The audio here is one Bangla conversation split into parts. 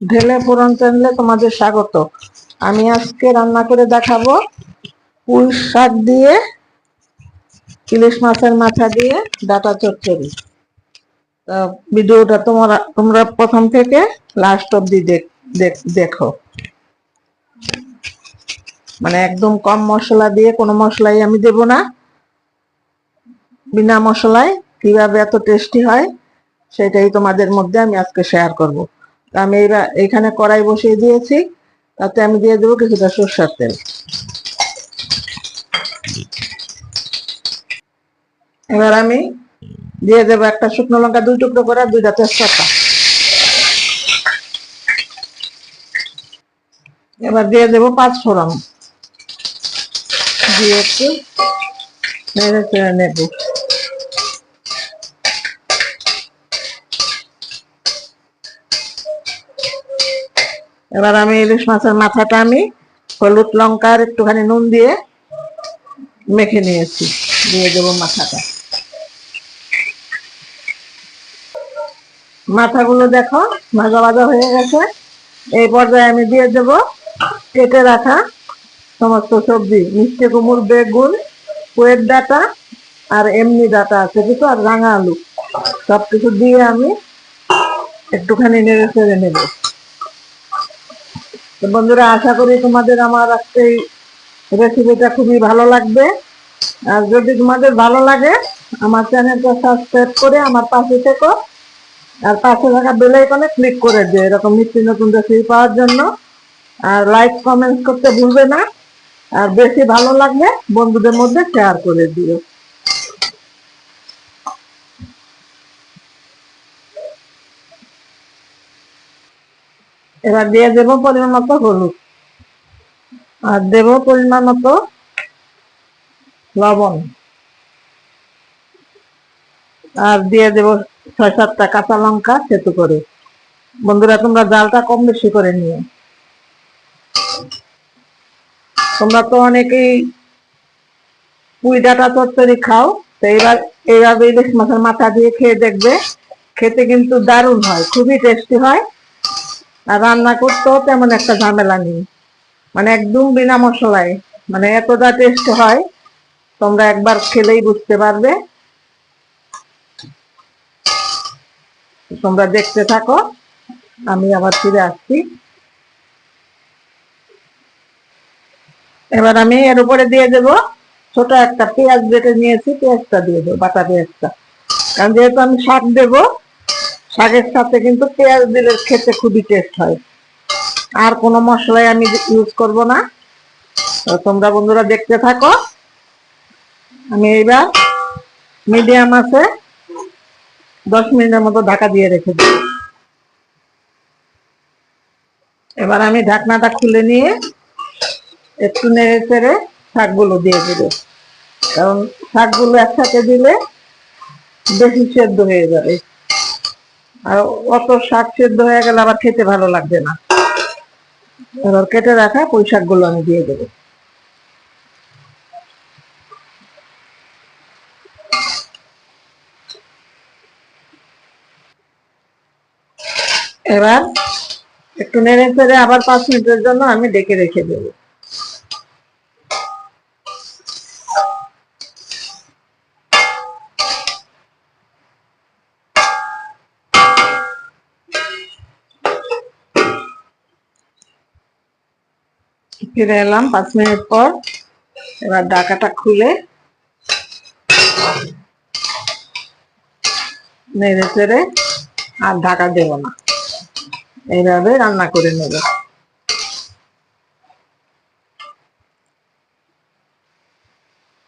ঢেলে ফোড়ন চ্যানেলে তোমাদের স্বাগত। আমি আজকে রান্না করে দেখাবো পুঁই শাক দিয়ে ইলিশ মাছের মাথা দিয়ে ডাটা চচ্চড়ি। ভিডিওটা তোমরা প্রথম থেকে লাস্ট অব্দি দেখো। মানে একদম কম মশলা দিয়ে, কোনো মশলাই আমি দেব না, বিনা মশলায় কিভাবে এত টেস্টি হয় সেটাই তোমাদের মধ্যে আমি আজকে শেয়ার করব। আমি এখানে কড়াই বসিয়ে দিয়েছি, তাতে আমি দিয়ে দেবো কিছুটা সরষের তেল। এবার আমি দিয়ে দেবো একটা শুকনো লঙ্কা 2 টুকরো করে, 2টা তেজপাতা। এবার দিয়ে দেবো 5 ফোড়ন, দিয়ে একটু নেড়ে চেড়ে নেব। এবার আমি ইলিশ মাছের মাথাটা আমি হলুদ লঙ্কা আর একটুখানি নুন দিয়ে মেখে নিয়েছি, দিয়ে দেবো মাথাটা। মাথাগুলো দেখো ভাজা ভাজা হয়ে গেছে। এই পর্যায়ে আমি দিয়ে দেবো কেটে রাখা সমস্ত সবজি, মিষ্টি কুমড়, বেগুন, পুঁইয়ের ডাঁটা আর এমনি ডাঁটা আছে কিছু, আর রাঙা আলু, সবকিছু দিয়ে আমি একটুখানি নেড়ে চেড়ে নেব। তো বন্ধুরা, আশা করি তোমাদের আমার আজকে এই রেসিপিটা খুবই ভালো লাগবে। আর যদি তোমাদের ভালো লাগে আমার চ্যানেলটা সাবস্ক্রাইব করে আমার পাশে থেকো, আর পাশে থাকা বেল আইকনে ক্লিক করে দিও এরকম নিত্য নতুন রেসিপি পাওয়ার জন্য। আর লাইক কমেন্ট করতে ভুলবে না, আর বেশি ভালো লাগলে বন্ধুদের মধ্যে শেয়ার করে দিও। এবার দিয়ে দেবো পরিমাণ মতো হলুদ, আর দেবো পরিমাণ মতো লবণ, আর দিয়ে দেবো 6-7টা কাঁচা লঙ্কা থেতো করে। বন্ধুরা, তোমরা জালটা কম বেশি করে নিও। তোমরা তো অনেকেই পুঁই ডাঁটা চচ্চড়ি খাও, তো এইভাবে ইলিশ মাছের মাথা দিয়ে খেয়ে দেখবে, খেতে কিন্তু দারুণ হয়, খুবই টেস্টি হয়। আর রান্না করতেও তেমন একটা ঝামেলা নেই, মানে একদম বিনা মশলায়, মানে এতটা টেস্ট হয় তোমরা একবার খেলেই বুঝতে পারবে। তোমরা দেখতে থাকো, আমি আবার ফিরে আসছি। এবার আমি এর উপরে দিয়ে দেব ছোট একটা পেঁয়াজ বেটে নিয়েছি, পেঁয়াজটা দিয়ে দেবো, বাটা পেঁয়াজটা। কারণ যেহেতু আমি শাক দেব, শাকের সাথে কিন্তু পেঁয়াজ দিলে খেতে খুবই টেস্ট হয়। আর কোনো মশলাই আমি ইউজ করব না। তো তোমরা বন্ধুরা দেখতে থাকো। আমি এইবার মিডিয়াম আছে 10 মিনিটের মতো ঢাকা দিয়ে রেখে দেব। এবার আমি ঢাকনাটা খুলে নিয়ে একটু নেড়ে চেড়ে শাকগুলো দিয়ে দেবো, কারণ শাকগুলো একসাথে দিলে বেশি সেদ্ধ হয়ে যাবে, আর অত শাক সেদ্ধ হয়ে গেলে আবার খেতে ভালো লাগবে না। এবার কেটে রাখা পুঁই শাকগুলো আমি দিয়ে দেবো। এবার একটু নেড়ে চেড়ে আবার 5 মিনিটের জন্য আমি ডেকে রেখে দেবো। ফিরে এলাম 5 মিনিট পর। এবার ঢাকাটা খুলে নেড়ে চেড়ে আর ঢাকা দেব না, এইভাবে রান্না করে নেব।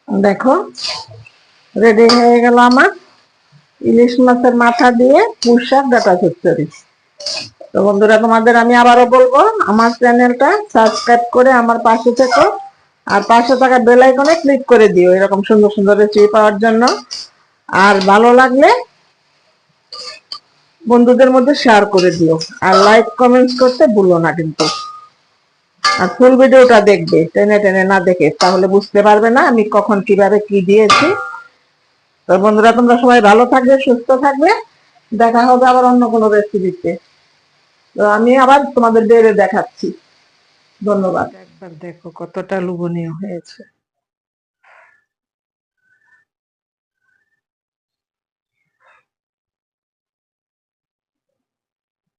দেখো রেডি হয়ে গেল আমার ইলিশ মাছের মাথা দিয়ে পুঁই শাক ডাটা চচ্চড়ি। তো বন্ধুরা, তোমাদের আমি আবারও বলবো আমার চ্যানেলটা সাবস্ক্রাইব করে আমার পাশে থেকো, আর পাশে থাকা বেল আইকনে ক্লিক করে দিও এরকম সুন্দর সুন্দর রেসিপি পাওয়ার জন্য। আর ভালো লাগলে বন্ধুদের মধ্যে শেয়ার করে দিও, আর লাইক কমেন্টস করতে ভুলো না কিন্তু। আর ফুল ভিডিওটা দেখবে, টেনে টেনে না দেখে, তাহলে বুঝতে পারবে না আমি কখন কিভাবে কি দিয়েছি। তো বন্ধুরা, তোমরা সবাই ভালো থাকবে, সুস্থ থাকবে, দেখা হবে আবার অন্য কোনো রেসিপিতে। তো আমি আবার তোমাদের বেড়ে দেখাচ্ছি। ধন্যবাদ। একবার দেখো কতটা লোভনীয় হয়েছে।